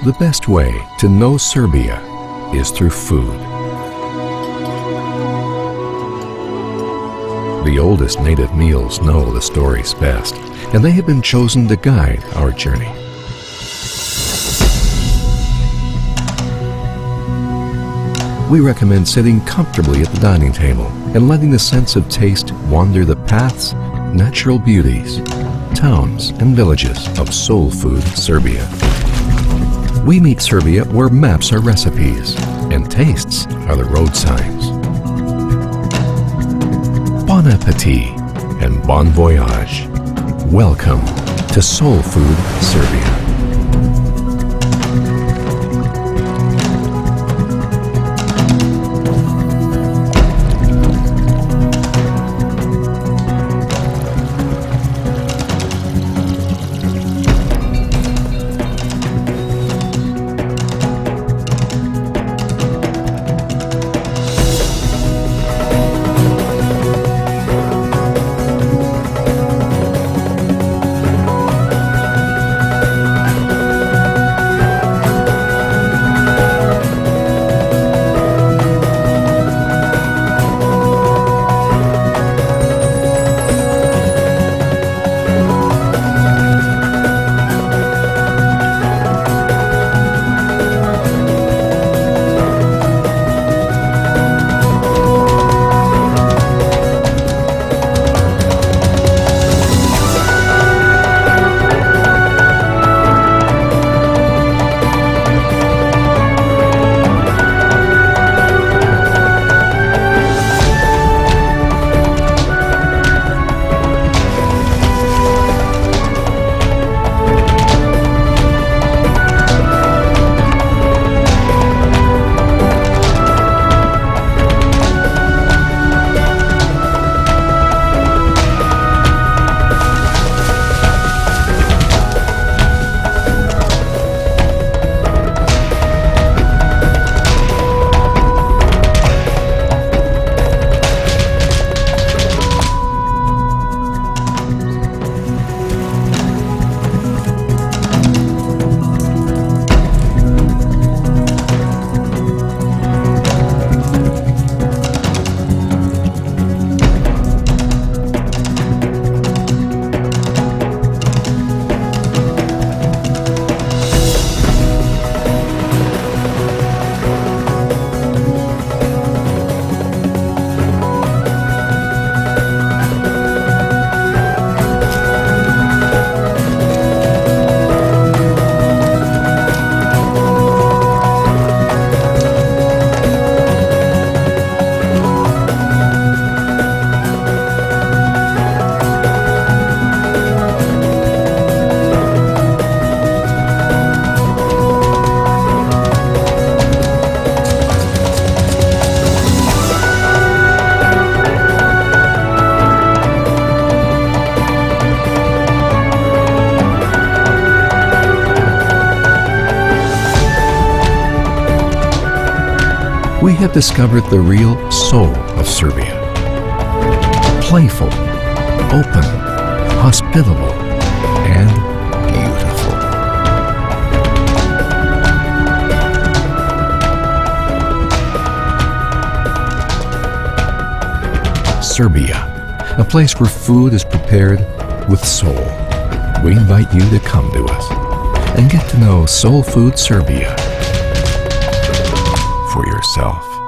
The best way to know Serbia is through food. The oldest native meals know the stories best, and they have been chosen to guide our journey. We recommend sitting comfortably at the dining table and letting the sense of taste wander the paths, natural beauties, towns, and villages of soul food Serbia. We meet Serbia where maps are recipes and tastes are the road signs. Bon appetit and bon voyage. Welcome to Soul Food Serbia. We have discovered the real soul of Serbia. Playful, open, hospitable, and beautiful. Serbia, a place where food is prepared with soul. We invite you to come to us and get to know Soul Food Serbia for yourself.